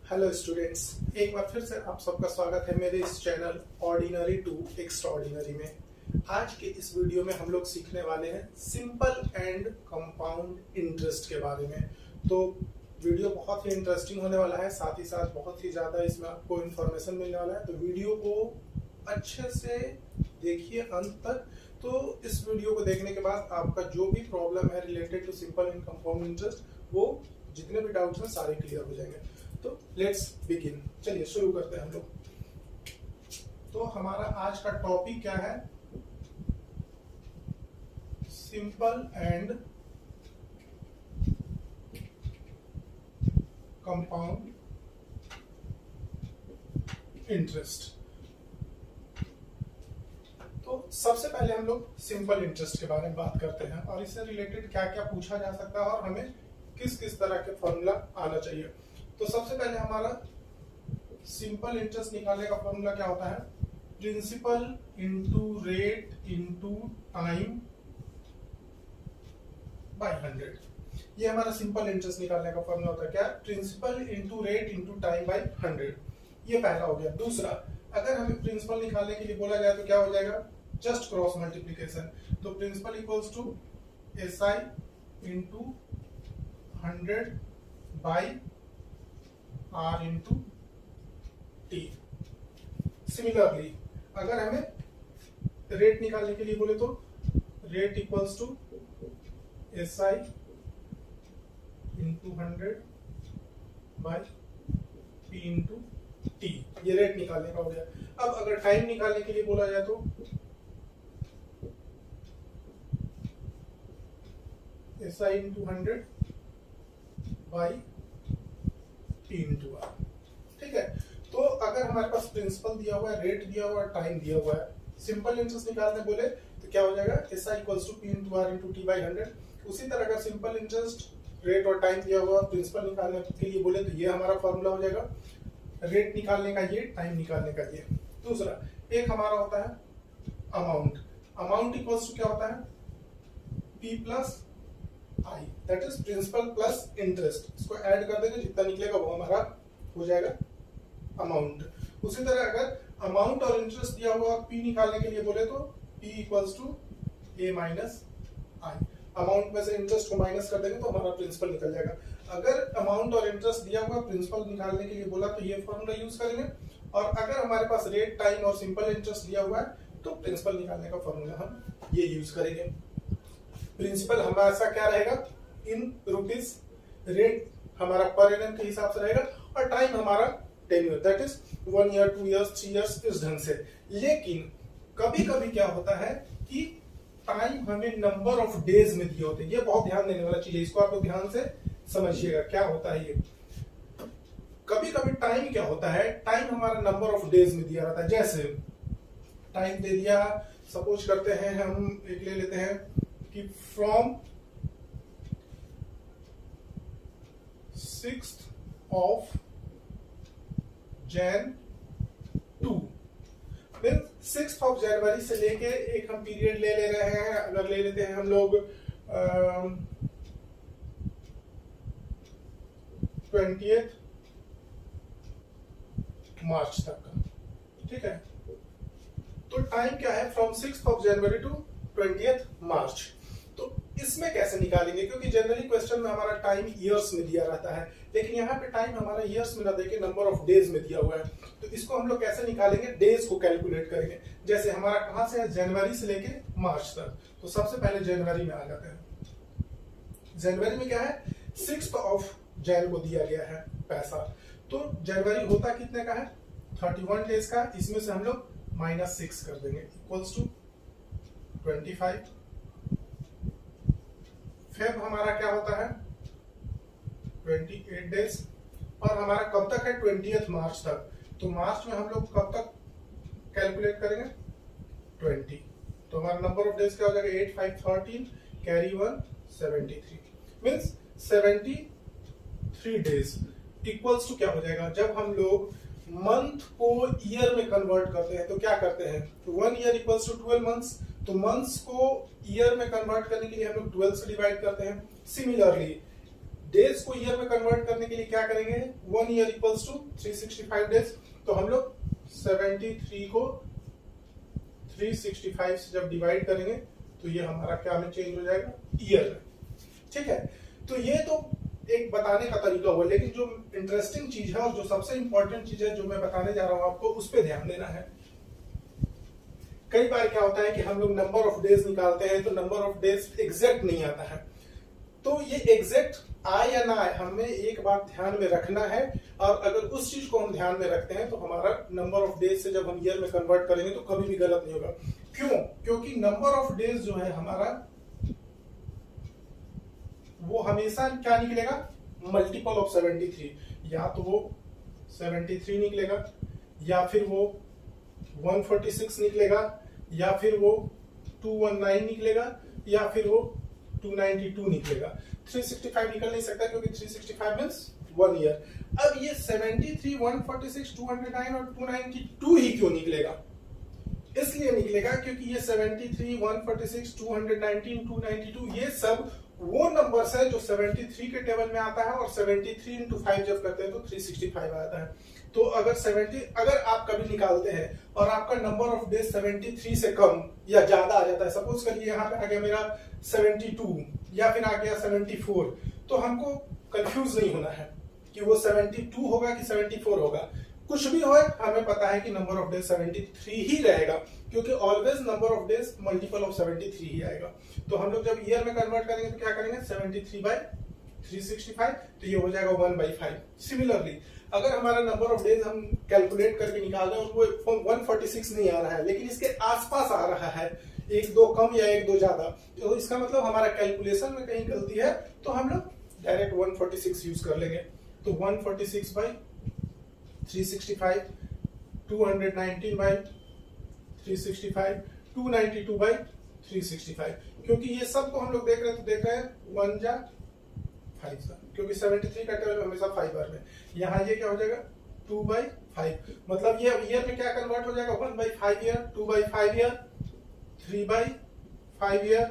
Hello students, एक बार फिर से आप सबका स्वागत है मेरे इस चैनल ऑर्डिनरी टू एक्स्ट्राऑर्डिनरी में। आज के इस वीडियो में हम लोग सीखने वाले हैं सिंपल एंड कंपाउंड इंटरेस्ट के बारे में। तो वीडियो बहुत ही इंटरेस्टिंग होने वाला है, साथ ही साथ बहुत ही ज़्यादा इसमें आपको इन्फॉर्मेशन मिलने वाला है। तो वीडियो को अच्छे से देखिए अंत तक। तो इस वीडियो को देखने के बाद आपका जो भी प्रॉब्लम है related to simple and compound interest, वो जितने भी डाउट्स हैं सारे क्लियर हो जाएंगे। तो लेट्स बिगिन, चलिए शुरू करते हैं हम लोग। तो हमारा आज का टॉपिक क्या है? Simple and compound interest. तो सबसे पहले हम लोग सिंपल इंटरेस्ट के बारे में बात करते हैं और इससे रिलेटेड क्या क्या पूछा जा सकता है और हमें किस किस तरह के फॉर्मूला आना चाहिए। तो सबसे पहले हमारा सिंपल इंटरेस्ट निकालने का फॉर्मूला क्या होता है? Principal into rate into time by 100। ये हमारा सिंपल इंटरेस्ट निकालने का फॉर्मूला होता है। क्या? Principal into rate into time by 100। ये पहला हो गया। दूसरा, अगर हमें प्रिंसिपल निकालने के लिए बोला जाए तो क्या हो जाएगा? Just cross multiplication. तो principal equals to SI into 100 by R into T। Similarly अगर हमें रेट निकालने के लिए बोले तो rate equals to SI into 100 by P into T। ये रेट निकालने का हो गया। अब अगर टाइम निकालने के लिए बोला जाए तो SI into 100 by P into R। ठीक है। तो अगर हमारे पास प्रिंसिपल दिया हुआ है, रेट दिया हुआ है, टाइम दिया हुआ है, सिंपल इंटरेस्ट निकालने बोले तो क्या हो जाएगा? SI equals to P into R into T by 100। उसी तरह अगर सिंपल इंटरेस्ट, रेट और टाइम दिया हुआ है, प्रिंसिपल निकालने के लिए बोले तो ये हमारा फॉर्मूला हो जाएगा। रेट निकालने का ये, टाइम निकालने का ये। दूसरा एक हमारा होता है अमाउंट। अमाउंट इक्वल्स टू क्या होता है? P plus I, that is principal plus interest. इसको ऐड कर देंगे, जितना निकलेगा वो हमारा हो जाएगा अमाउंट। उसी तरह अगर अमाउंट और इंटरेस्ट दिया हुआ P निकालने के लिए बोले तो P equals to A minus I। Amount में से इंटरेस्ट को माइनस कर देंगे तो हमारा प्रिंसिपल निकल जाएगा। अगर अमाउंट और इंटरेस्ट दिया हुआ प्रिंसिपल निकालने के लिए बोला तो ये फॉर्मूला यूज करेंगे, और अगर हमारे पास रेट, टाइम और सिंपल इंटरेस्ट दिया हुआ है तो प्रिंसिपल निकालने का फॉर्मूला हम ये यूज करेंगे। प्रिंसिपल हमारा क्या रहेगा? In rupees. रेट हमारा पर एनम के हिसाब से रहेगा और टाइम हमारा tenure, that is 1 year, 2 years, 3 years, इस ढंग से। लेकिन कभी कभी क्या होता है कि टाइम हमें नंबर ऑफ डेज में दिए होते हैं। ये बहुत ध्यान देने वाला चीज है, इसको आप लोग ध्यान से समझिएगा क्या होता है ये। कभी कभी टाइम क्या होता है? टाइम हमारा नंबर ऑफ डेज में दिया रहता है। जैसे टाइम दे दिया, सपोज करते हैं हम एक ले लेते हैं कि from 6th of Jan to 6th of January से लेके एक हम पीरियड ले रहे हैं। अगर ले लेते हैं हम लोग 20th मार्च तक का। ठीक है। तो टाइम क्या है? From 6th of January to 20th मार्च। तो इसमें कैसे निकालेंगे? क्योंकि जनरली क्वेश्चन में हमारा टाइम ईयर्स में दिया रहता है, लेकिन यहाँ पे टाइम हमारा ईयर्स में ना देके नंबर ऑफ डेज में दिया हुआ है। तो इसको हम लोग कैसे निकालेंगे? डेज को कैलकुलेट करेंगे। जैसे हमारा कहाँ से है? जनवरी से लेके मार्च तक। तो सबसे पहले जनवरी में आ जाते हैं। जनवरी में क्या है? 6th of Jan को दिया गया है पैसा। तो जनवरी होता कितने का है? 31 डेज का। इसमें से हम लोग -6 कर देंगे, इक्वल्स टू 25। फेब हमारा क्या होता है? 28 डेज। और हमारा कब तक है? 20th मार्च तक। तो मार्च में हम लोग कब तक कैलकुलेट करेंगे? 20। तो हमारा नंबर ऑफ डेज क्या हो जाएगा? 8, 5, 13, carry 1, 73। Means 73 days equals to क्या हो जाएगा? जब हम लोग मंथ को ईयर में कन्वर्ट करते हैं तो क्या करते हैं? 1 ईयर इक्वल्स टू 12 मंथ्स। तो मंथ्स को ईयर में कन्वर्ट करने के लिए हम लोग 12 से डिवाइड करते हैं। सिमिलरली डेज को ईयर में कन्वर्ट करने के लिए क्या करेंगे, 1 ईयर इक्वल्स टू 365 डेज। तो हम लोग 73 को 365 से जब डिवाइड करेंगे तो ये हमारा क्या में चेंज हो जाएगा, ईयर में। ठीक है, तो ये तो एक बताने का तरीका हुआ, लेकिन जो इंटरेस्टिंग चीज है और जो सबसे इंपॉर्टेंट चीज है जो मैं बताने जा रहा हूं आपको, उस पर ध्यान देना है। कई बार क्या होता है कि हम लोग नंबर ऑफ डेज निकालते हैं तो नंबर ऑफ डेज एग्जैक्ट नहीं आता है। तो ये एग्जैक्ट आए या ना आए, हमें एक बात ध्यान में रखना है, और अगर उस चीज को हम ध्यान में रखते हैं तो हमारा नंबर ऑफ डेज से जब हम ईयर में कन्वर्ट करेंगे तो कभी भी गलत नहीं होगा। क्यों? क्योंकि नंबर ऑफ डेज जो है हमारा, वो हमेशा क्या निकलेगा, मल्टीपल ऑफ 73। या तो वो 73 निकलेगा, या फिर वो 146 निकलेगा, या फिर वो 219 निकलेगा, या फिर वो 292 निकलेगा। 365 निकल नहीं सकता क्योंकि 365 मींस 1 ईयर। अब ये 73, 146, 209 और 292 ही क्यों निकलेगा? इसलिए निकलेगा क्योंकि ये 73, 146, 219, 292 ये सब वो नंबर्स है जो 73 के टेबल में आता है, और 73 इंटू 5 जब करते हैं तो 365 आता है। तो अगर आप कभी निकालते हैं और आपका नंबर ऑफ डेज 73 से कम या ज्यादा आ जाता है, सपोज करिए यहाँ पे आ गया मेरा 72 या फिर आ गया 74, तो हमको कंफ्यूज नहीं होना है कि वो 72 होगा कि 74 होगा। कुछ भी हो, हमें पता है कि नंबर ऑफ डेज 73 ही रहेगा, क्योंकि always number of days multiple of 73 ही आएगा। तो हम लोग जब ईयर में कन्वर्ट करेंगे तो क्या करेंगे, 73 बाय 365, तो ये हो जाएगा 1/5। सिमिलरली अगर हमारा नंबर ऑफ डेज हम कैलकुलेट करके निकाल रहे हैं और वो 146 नहीं आ रहा है, लेकिन इसके आसपास आ रहा है, 1-2 कम या 1-2 ज्यादा, तो इसका मतलब हमारा कैलकुलेशन में कहीं गलती है, तो हम लोग डायरेक्ट 146 यूज कर लेंगे। तो 146 बाय 365, 219 बाय 365, 292 बाय 365, क्योंकि ये सब को हम लोग देख रहे हैं 1 जा 5 जा, क्योंकि 73 का टेबल हमेशा 5 बार में। यहाँ ये क्या हो जाएगा, 2/5, मतलब ये ईयर में क्या कन्वर्ट हो जाएगा, 1/5 ईयर, 2/5 ईयर, 3/5 ईयर,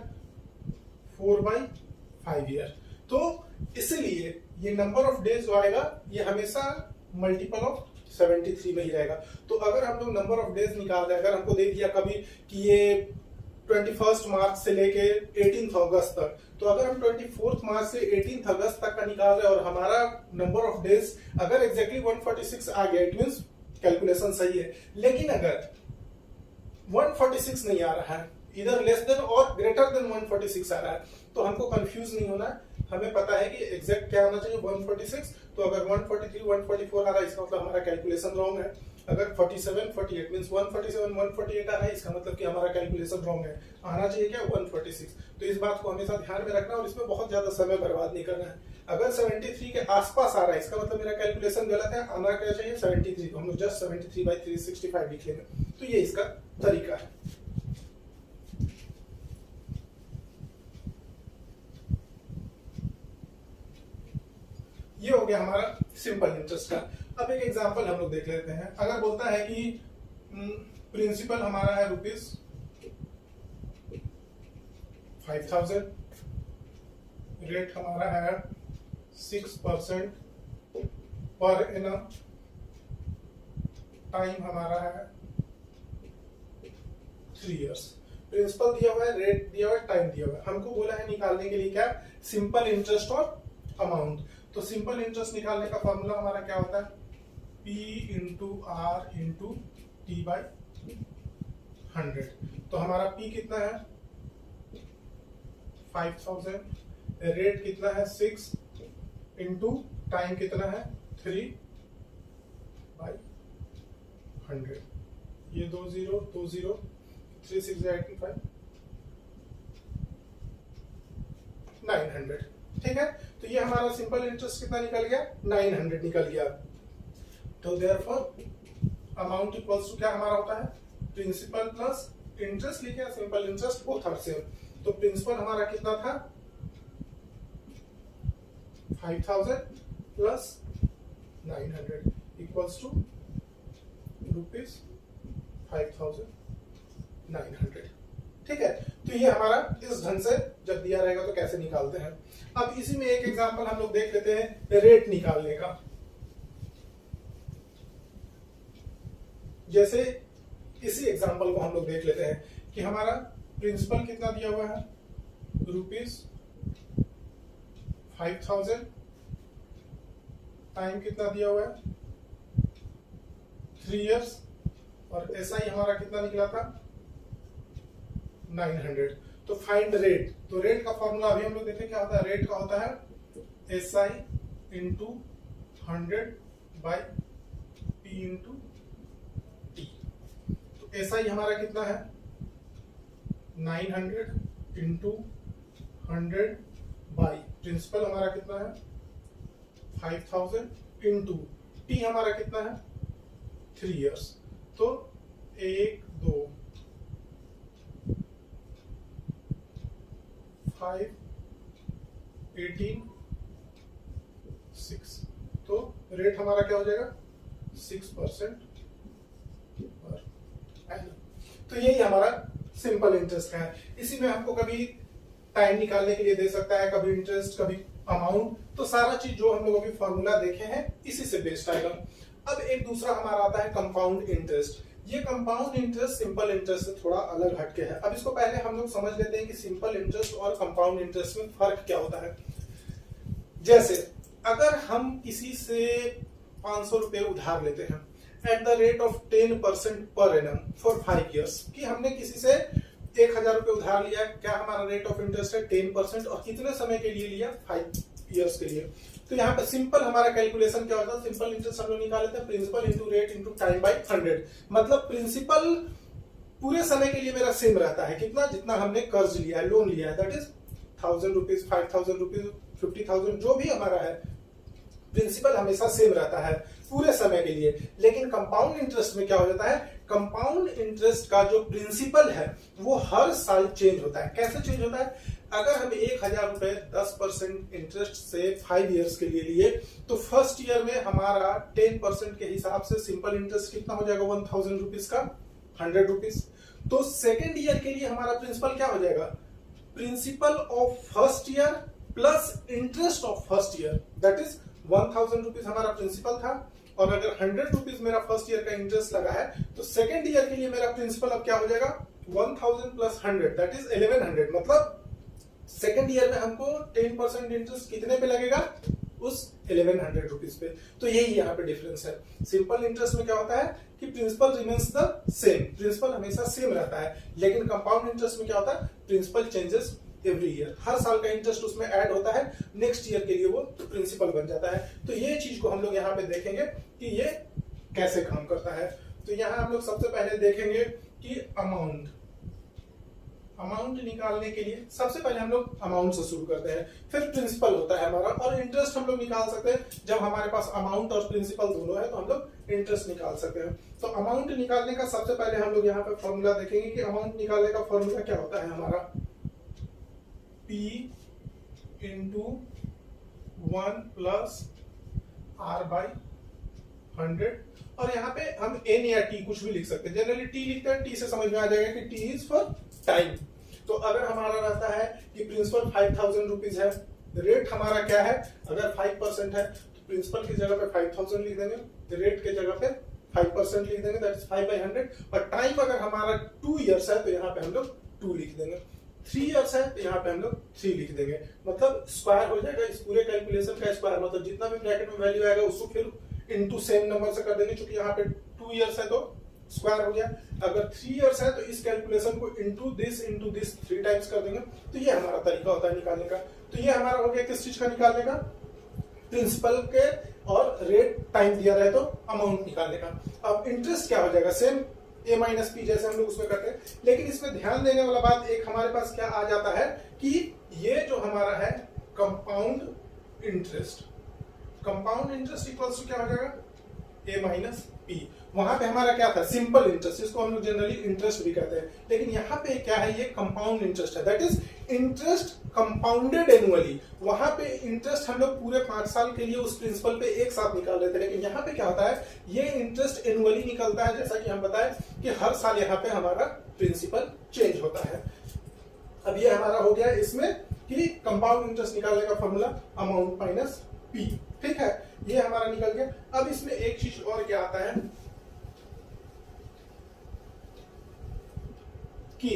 4/5 ईयर। तो इसलिए ये नंबर ऑफ डेज जो आएगा ये हमेशा मल्टीपल ऑफ 73 में ही रहेगा। तो अगर हम लोग नंबर ऑफ डेज निकाल रहे हैं, अगर हमको दे दिया कभी कि ये 21 मार्च से लेके 18 अगस्त तक, तो अगर हम 24 मार्च से 18 अगस्त तक का निकाल रहे हैं और हमारा नंबर ऑफ डेज अगर एग्जैक्टली 146 आ गया, इट मींस कैलकुलेशन सही है। लेकिन अगर 146 नहीं आ रहा है, इधर लेस देन और ग्रेटर देन 146 आ रहा है, तो हमको कंफ्यूज नहीं होना है। हमें पता है कि एग्जैक्ट क्या होना चाहिए, 146। तो अगर 143, 144 आ रहा है, इसका मतलब हमारा कैलकुलेशन रॉन्ग है। अगर 47, 48 मींस 147, 148 आ रहा है, इसका मतलब कि हमारा कैलकुलेशन रॉन्ग है। आना चाहिए क्या, 146। तो इस बात को हमेशा ध्यान में रखना और इसमें बहुत ज्यादा समय बर्बाद नहीं करना है। अगर 73 के आसपास आ रहा है, इसका मतलब मेरा कैलकुलेशन गलत है, आना क्या चाहिए 73। तो हम लोग जस्ट 73/365 लिख लेंगे। तो ये इसका तरीका है। ये हो गया हमारा सिंपल इंटरेस्ट का। अब एक एग्जांपल हम लोग देख लेते हैं। अगर बोलता है कि प्रिंसिपल हमारा है ₹5000, रेट हमारा है 6% पर एनम, टाइम हमारा है 3 इयर्स। प्रिंसिपल दिया हुआ है, रेट दिया हुआ है, टाइम दिया हुआ है। हमको बोला है निकालने के लिए क्या, सिंपल इंटरेस्ट और अमाउंट। तो सिंपल इंटरेस्ट निकालने का फॉर्मूला हमारा क्या होता है, P into R into T/100। तो हमारा P कितना है 5000, रेट कितना है 6 इंटू टाइम कितना है 3/100। ये 2 0 2 0 3 6 8 5 900। ठीक है, तो ये हमारा सिंपल इंटरेस्ट कितना निकल गया, 900 निकल गया। तो देयरफॉर अमाउंट इक्वल्स टू क्या हमारा होता है, प्रिंसिपल प्लस इंटरेस्ट लिखे, simple interest both are same. तो प्रिंसिपल हमारा कितना था 5000 प्लस 900 इक्वल्स टू ₹5900। ठीक है, तो ये हमारा इस ढंग से जब दिया रहेगा तो कैसे निकालते हैं। अब इसी में एक एग्जांपल हम लोग देख लेते हैं रेट निकालने का। जैसे इसी एग्जांपल को हम लोग देख लेते हैं कि हमारा प्रिंसिपल कितना दिया हुआ है, ₹5000, टाइम कितना दिया हुआ है 3 इयर्स, और एसआई हमारा कितना निकला था 900। तो फाइंड रेट, तो रेट का फॉर्मूला अभी हम लोग देखें क्या होता है। रेट का होता है SI into 100 by P into T। तो SI हमारा कितना है 900 इंटू 100 बाई प्रिंसिपल हमारा कितना है 5000 इंटू T हमारा कितना है 3 इयर्स। तो 1 2 5 18 6, तो रेट हमारा क्या हो जाएगा 6% पर एनम। तो यही हमारा सिंपल इंटरेस्ट का है। इसी में हमको कभी टाइम निकालने के लिए दे सकता है, कभी इंटरेस्ट, कभी अमाउंट, तो सारा चीज जो हम लोग अभी फॉर्मूला देखे हैं इसी से बेस्ड आएगा। अब एक दूसरा हमारा आता है कंपाउंड इंटरेस्ट। ये कंपाउंड इंटरेस्ट सिंपल इंटरेस्ट से थोड़ा अलग हटके है। अब इसको पहले हम लोग समझ लेते हैं कि सिंपल इंटरेस्ट और कंपाउंड इंटरेस्ट में फर्क क्या होता है। जैसे अगर हम किसी से 500 रुपए उधार लेते हैं at the rate of 10% per annum for 5 years, कि हमने किसी से 1000 रुपए उधार लिया, क्या हमारा रेट ऑफ इंटरेस्ट है 10%, और कितने समय के लिए लिया 5 इयर्स के लिए। तो यहाँ पे सिंपल हमारा कैलकुलेशन क्या होता है, सिंपल इंटरेस्ट हम लोग निकाल लेते हैं principal into rate into time by 100। मतलब प्रिंसिपल पूरे समय के लिए मेरा सेम रहता है, कितना, जितना हमने कर्ज लिया है, लोन लिया है, दैट इज 1000 रुपीज, 5000 रुपीज, 50,000, जो भी हमारा है, प्रिंसिपल हमेशा सेम रहता है पूरे समय के लिए। लेकिन कंपाउंड इंटरेस्ट में क्या हो जाता है, कंपाउंड इंटरेस्ट का जो प्रिंसिपल है वो हर साल चेंज होता है। कैसे चेंज होता है, अगर हम 1000 रुपए 10% इंटरेस्ट से 5 इयर्स के लिए लिए, तो फर्स्ट ईयर में हमारा 10% के हिसाब से सिंपल इंटरेस्ट कितना हो जाएगा 1000 रुपीज का 100 रुपीज। तो सेकेंड ईयर के लिए हमारा प्रिंसिपल क्या हो जाएगा, principle of first year plus interest of first year, that is 1000 rupees हमारा प्रिंसिपल था, और अगर 100 रुपीज मेरा फर्स्ट ईयर का इंटरेस्ट लगा है, तो सेकेंड ईयर के लिए मेरा प्रिंसिपल अब क्या हो जाएगा 1000 प्लस 100, दैट इज 1100। मतलब सेकेंड ईयर में हमको 10% इंटरेस्ट कितने पे लगेगा, उस 1100 रुपीज पे। तो यही यहाँ पे डिफरेंस है। सिंपल इंटरेस्ट में क्या होता है कि principal remains the same, principal हमेशा सेम रहता है। लेकिन कंपाउंड इंटरेस्ट में क्या होता है, प्रिंसिपल चेंजेस एवरी ईयर, हर साल का इंटरेस्ट उसमें ऐड होता है, नेक्स्ट ईयर के लिए वो प्रिंसिपल बन जाता है। तो ये चीज को हम लोग यहाँ पे देखेंगे कि ये कैसे काम करता है। तो यहाँ हम लोग सबसे पहले देखेंगे कि अमाउंट निकालने के लिए सबसे पहले हम लोग अमाउंट से शुरू करते हैं, फिर प्रिंसिपल होता है हमारा, और इंटरेस्ट हम लोग निकाल सकते हैं। जब हमारे पास अमाउंट और प्रिंसिपल दोनों है तो हम लोग इंटरेस्ट निकाल सकते हैं। तो अमाउंट निकालने का सबसे पहले हम लोग यहाँ पे फॉर्मूला देखेंगे कि अमाउंट निकालने का फॉर्मूला क्या होता है हमारा, P into 1 plus R by 100, और यहाँ पे हम N या T कुछ भी लिख सकते हैं। जनरली T लिखते हैं, T से समझ में आ जाएगा कि T इज फॉर टाइम। तो अगर हमारा रहता है कि प्रिंसिपल 5000 रुपीज है, रेट हमारा क्या है, अगर 5% है तो प्रिंसिपल की जगह पे 5000 लिख देंगे, रेट के जगह पे 5% लिख देंगे, दैट इज 5/100। और टाइम अगर हमारा 2 इयर्स है तो यहाँ पे हम लोग 2 लिख देंगे, 3 इयर्स है तो यहाँ पे हम लोग 3 लिख देंगे। मतलब स्क्वायर हो जाएगा इस पूरे कैलकुलेशन का स्क्वायर, मतलब जितना भी ब्रैकेट में वैल्यू आएगा उसको फिर इनटू सेम नंबर से कर देंगे। क्योंकि यहाँ पे 2 इयर्स है तो स्क्वायर हो गया, अगर 3 इयर्स है तो इस कैलकुलेशन को इनटू दिस 3 टाइम्स कर देंगे। तो ये हमारा तरीका होता है निकालने का। तो ये हमारा हो गया किस चीज का निकालने का, प्रिंसिपल के, और रेट टाइम दिया रहे तो अमाउंट निकालने का। अब इंटरेस्ट क्या हो जाएगा, सेम A माइनस पी जैसे हम लोग उसमें करते हैं। लेकिन इसमें ध्यान देने वाला बात एक हमारे पास क्या आ जाता है कि ये जो हमारा है compound interest, compound interest equals to क्या हो जाएगा ए माइनस पी। वहां पे हमारा क्या था, सिंपल इंटरेस्ट, जिसको हम लोग जनरली इंटरेस्ट भी कहते हैं, लेकिन यहाँ पे क्या है, ये कंपाउंड इंटरेस्ट है, that is interest compounded annually. वहां पे इंटरेस्ट हम लोग पूरे 5 साल के लिए उस प्रिंसिपल पे एक साथ निकाल रहे थे, लेकिन यहाँ पे क्या होता है, ये इंटरेस्ट एनुअली निकलता है, जैसा कि हम बताए कि हर साल यहाँ पे हमारा प्रिंसिपल चेंज होता है। अब ये हमारा हो गया इसमें कि कंपाउंड इंटरेस्ट निकालने का फॉर्मूला अमाउंट माइनस पी, ठीक है, ये हमारा निकल गया। अब इसमें एक चीज और क्या आता है कि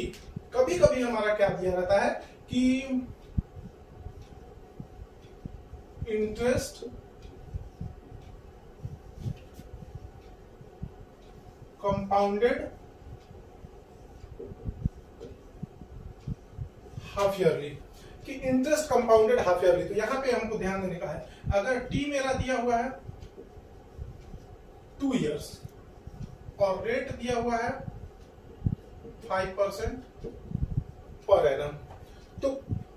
कभी कभी हमारा क्या दिया रहता है कि इंटरेस्ट कंपाउंडेड हाफ ईयरली, कि इंटरेस्ट कंपाउंडेड हाफ ईयरली। तो यहां पे हमको ध्यान देने का है, अगर टी मेरा दिया हुआ है 2 इयर्स और रेट दिया हुआ है 5% पर एनम, तो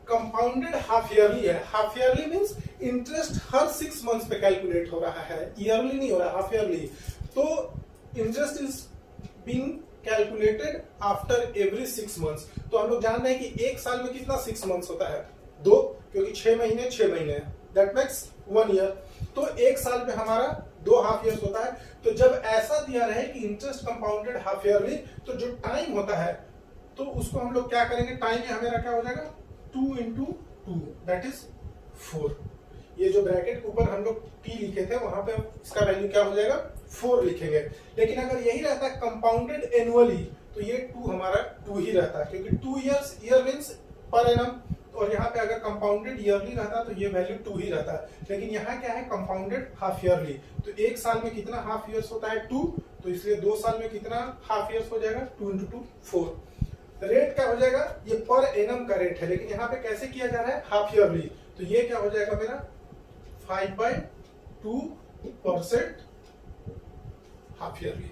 कंपाउंडेड हाफ ईयरली है। हाफ ईयरली मींस इंटरेस्ट हर 6 मंथ्स पे कैलकुलेट हो रहा है, ईयरली नहीं हो रहा, हाफ ईयरली। तो interest is being calculated after every 6 months. तो हम लोग जान रहे हैं कि एक साल में कितना 6 मंथ्स होता है, 2, क्योंकि 6 महीने 6 महीने है, दैट मेक्स 1 ईयर। तो एक साल में हमारा 2 हाफ ईयर्स होता है। तो जब ऐसा दिया रहे कि इंटरेस्ट कंपाउंडेड हाफ ईयरली, तो जो टाइम होता है तो उसको हम लोग क्या करेंगे, टाइम हमारा क्या हो जाएगा, 2 into 2 दैट इज 4। ये जो ब्रैकेट के ऊपर हम लोग टी लिखे थे वहां पे इसका वैल्यू क्या हो जाएगा, 4 लिखेंगे। लेकिन अगर यही रहता है कंपाउंडेड एनुअली, तो ये 2 हमारा 2 ही रहता है, क्योंकि 2 years, year means per annum, और यहाँ पे अगर कंपाउंडेड ईयरली रहता तो ये वैल्यू 2 ही रहता है। लेकिन यहाँ क्या है, कंपाउंडेड हाफ ईयरली, तो एक साल में कितना हाफ ईयर्स होता है, 2, तो इसलिए 2 साल में कितना हाफ ईयर्स हो जाएगा, 2 into 2 4। रेट क्या हो जाएगा, ये पर एनम का रेट है, लेकिन यहाँ पे कैसे किया जा रहा है, हाफ ईयरली, तो ये क्या हो जाएगा मेरा 5/2% हाफ ईयरली।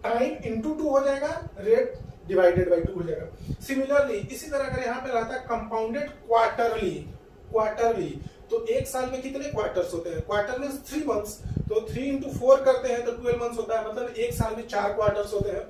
टाइम इंटू 2 हो जाएगा, रेट डिवाइडेड बाई 2 हो जाएगा। सिमिलरली इसी तरह अगर यहाँ पे रहता है कंपाउंडेड क्वार्टरली, क्वार्टरली, तो एक साल में कितने क्वार्टर्स होते हैं, क्वार्टर में 3 मंथ्स, तो 3 into 4 करते हैं तो 12 मंथ्स होता है, मतलब एक साल में 4 क्वार्टर्स होते हैं।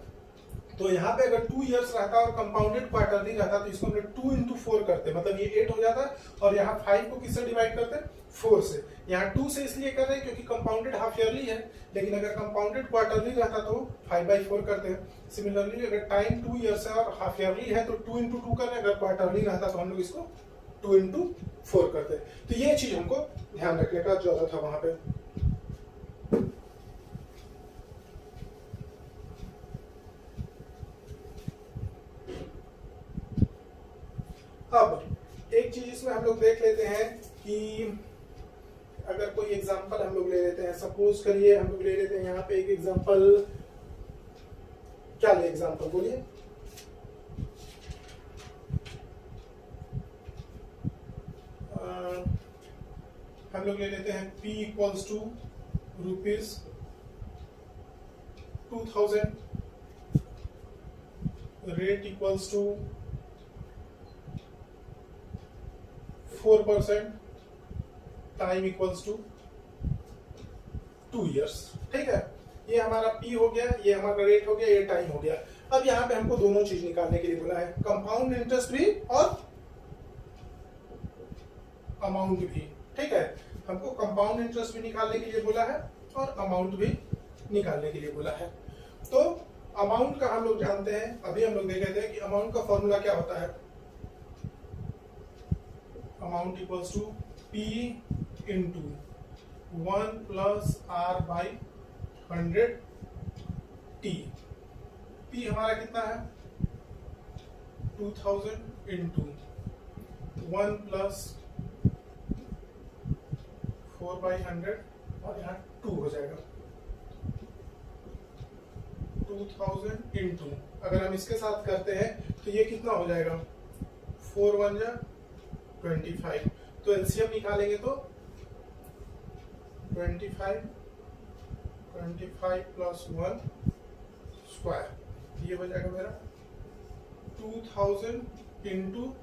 तो यहाँ पे अगर 2 इयर्स रहता और कंपाउंडेड क्वार्टरली रहता तो इसको हम लोग 2 into 4 करते, मतलब ये 8 हो जाता, और यहाँ 5 को किससे डिवाइड करते हैं, 4 से। यहाँ 2 से इसलिए कर रहे हैं क्योंकि कंपाउंडेड हाफ ईयरली है, लेकिन अगर कंपाउंडेड क्वार्टरली रहता तो 5/4 करते हैं। सिमिलरली अगर टाइम 2 इयर्स है और हाफ ईयरली है तो 2 into 2 कर रहे हैं, अगर क्वार्टरली रहता तो हम लोग इसको 2 into 4 करते हैं। तो ये चीज हमको ध्यान रखने का जरूरत है वहां पे। अब एक चीज इसमें हम लोग देख लेते हैं कि अगर कोई एग्जांपल हम लोग ले लेते हैं, सपोज करिए हम लोग ले लेते हैं यहाँ पे एक एग्जांपल, क्या ले एग्जांपल बोलिए, हम लोग ले लेते हैं P equals to ₹2000, rate equals to 4%, time equals to 2 years, ठीक है। ये हमारा P हो गया, ये हमारा रेट हो गया, ये टाइम हो गया। अब यहाँ पे हमको दोनों चीज निकालने के लिए बोला है, कंपाउंड इंटरेस्ट भी और अमाउंट भी, ठीक है। हमको कंपाउंड इंटरेस्ट भी निकालने के लिए बोला है और अमाउंट भी निकालने के लिए बोला है। तो अमाउंट का हम लोग जानते हैं, अभी हम लोग देखे थे कि अमाउंट का फॉर्मूला क्या होता है, amount equals to P into 1 plus R by 100T। P हमारा कितना है, 2000 into 1 plus 4/100, और यहाँ 2 हो जाएगा, 2000 into, अगर हम इसके साथ करते हैं तो ये कितना हो जाएगा, 4 1 जा 25, तो एलसीएम निकालेंगे तो 25 प्लस 1 स्क्वायर, ये हो जाएगा मेरा 2000 इंटू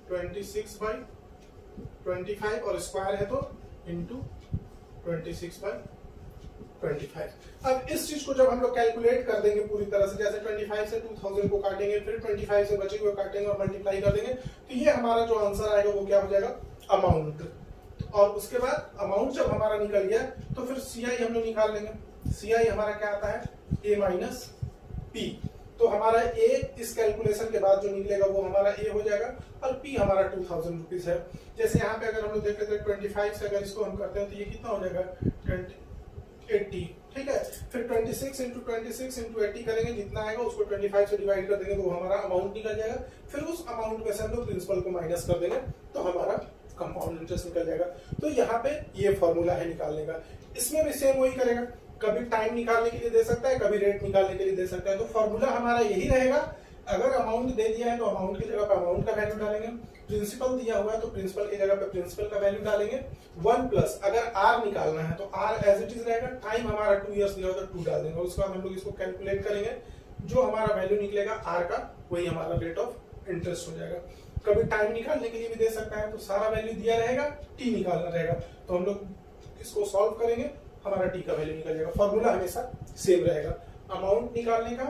26/25, और स्क्वायर है तो इंटू 26/100। 25। अब इस चीज को जब हम लोग कैलकुलेट कर देंगे पूरी तरह से, जैसे 25 से 2000 को काटेंगे, फिर 25 से बचे हुए काटेंगे और मल्टीप्लाई कर देंगे, तो ये हमारा जो आंसर आएगा वो क्या हो जाएगा, अमाउंट। और उसके बाद अमाउंट जब हमारा निकल गया तो फिर सीआई हम लोग निकाल लेंगे। सीआई हमारा क्या आता है, ए माइनस पी। तो हमारा ए इस कैलकुलेशन के बाद जो निकलेगा वो हमारा ए हो जाएगा और पी हमारा 2000 रुपीज है। जैसे यहाँ पे अगर हम लोग देख लेते हैं 25 से अगर इसको हम करते हैं तो ये कितना हो जाएगा, 80, ठीक है। फिर 26 इंटू 26 इंटू 80 करेंगे, जितना आएगा उसको 25 से डिवाइड कर देंगे तो हमारा अमाउंट निकल जाएगा। फिर उस अमाउंट में से हम लोग प्रिंसिपल को माइनस कर देंगे तो हमारा कंपाउंड इंटरेस्ट निकल जाएगा। तो यहाँ पे ये फॉर्मूला है निकालने का। इसमें भी सेम वही करेगा, कभी टाइम निकालने के लिए दे सकता है, कभी रेट निकालने के लिए दे सकता है। तो फॉर्मूला हमारा यही रहेगा, अगर अमाउंट दे दिया है तो अमाउंट की जगह पे अमाउंट का वैल्यू डालेंगे, प्रिंसिपल दिया हुआ है तो प्रिंसिपल की जगह पे प्रिंसिपल का वैल्यू डालेंगे, 1 प्लस अगर आर निकालना है तो आर एज इट इज रहेगा, टाइम हमारा 2 इयर्स दिया हुआ तो 2 डाल देंगे। उसके बाद हम लोग इसको कैलकुलेट करेंगे, जो हमारा वैल्यू निकलेगा आर का वही हमारा रेट ऑफ इंटरेस्ट हो जाएगा। कभी टाइम निकालने के लिए भी दे सकता है, तो सारा वैल्यू दिया रहेगा, टी निकालना रहेगा, तो हम लोग इसको सॉल्व करेंगे, हमारा टी का वैल्यू निकल जाएगा। फॉर्मूला हमेशा सेम रहेगा, अमाउंट निकालने का,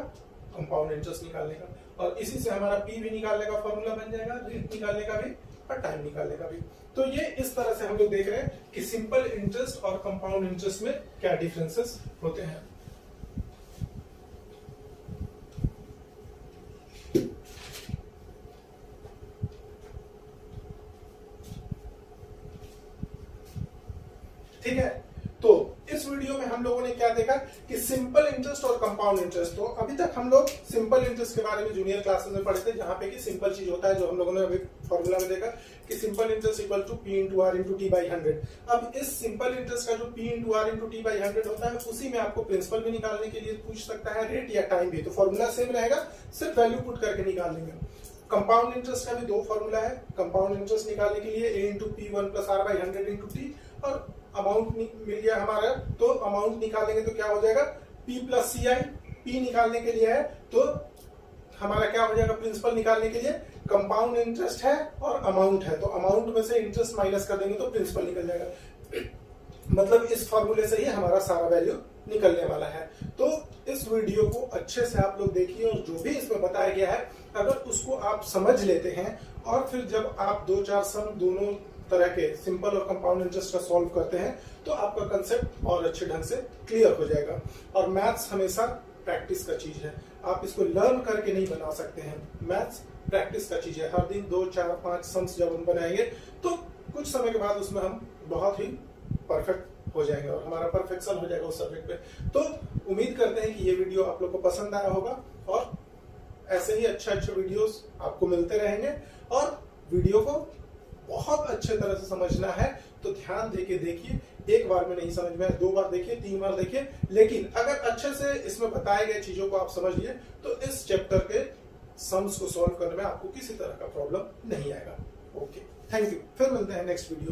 कंपाउंड इंटरेस्ट निकालने का, और इसी से हमारा पी भी निकालने का फॉर्मूला बन जाएगा, रेट निकालने का भी और टाइम निकालने का भी। तो ये इस तरह से हम लोग देख रहे हैं कि सिंपल इंटरेस्ट और कंपाउंड इंटरेस्ट में क्या डिफरेंसेस होते हैं। ठीक है, तो इस वीडियो में हम लोगों ने क्या देखा कि सिंपल इंटरेस्ट और कंपाउंड इंटरेस्ट। तो अभी तक हम लोग सिंपल इंटरेस्ट के बारे में जूनियर क्लासेस में पढ़े थे, जहां पे कि सिंपल चीज होता है, जो हम लोगों ने अभी फॉर्मूला में देखा कि simple interest equal to P into R into T by 100। अब इस सिंपल इंटरेस्ट का जो P into R into T by 100 होता है, उसी में आपको प्रिंसिपल भी निकालने के लिए पूछ सकता है, रेट या टाइम भी। तो फॉर्मूला सेम रहेगा, सिर्फ वैल्यू पुट करके निकाल लेंगे। कंपाउंड इंटरेस्ट का भी 2 फॉर्मूला है। कंपाउंड इंटरेस्ट निकालने के लिए A into P 1 plus R by 100 into T, और अमाउंट मिल गया हमारा, तो अमाउंट निकालेंगे तो क्या हो जाएगा, P प्लस सी आई। पी निकालने के लिए है तो हमारा क्या हो जाएगा, प्रिंसिपल निकालने के लिए कंपाउंड इंटरेस्ट है और अमाउंट है, तो अमाउंट में से इंटरेस्ट माइनस कर देंगे तो प्रिंसिपल निकल जाएगा। मतलब इस फॉर्मूले से ही हमारा सारा वैल्यू निकलने वाला है। तो इस वीडियो को अच्छे से आप लोग देखिए, और जो भी इसमें बताया गया है अगर उसको आप समझ लेते हैं, और फिर जब आप 2-4 सम दोनों तरह के सिंपल और कंपाउंड इंटरेस्ट का सॉल्व करते हैं तो आपका कंसेप्ट और अच्छे ढंग से क्लियर हो जाएगा। और मैथ्स हमेशा प्रैक्टिस का चीज है, आप इसको लर्न करके नहीं बना सकते हैं। मैथ्स प्रैक्टिस का चीज है, हर दिन 2, 4, 5 सम्स जब हम बनाएंगे तो कुछ समय के बाद उसमें हम बहुत ही परफेक्ट हो जाएंगे और हमारा परफेक्शन हो जाएगा उस सब्जेक्ट पे। तो उम्मीद करते हैं कि ये वीडियो आप लोग को पसंद आया होगा, और ऐसे ही अच्छे वीडियोस आपको मिलते रहेंगे। और वीडियो को बहुत अच्छे तरह से समझना है तो ध्यान देके देखिए, एक बार में नहीं समझ में, 2 बार देखिए, 3 बार देखिए, लेकिन अगर अच्छे से इसमें बताए गए चीजों को आप समझ लिए तो इस चैप्टर के सम्स को सॉल्व करने में आपको किसी तरह का प्रॉब्लम नहीं आएगा। ओके, थैंक यू, फिर मिलते हैं नेक्स्ट वीडियो।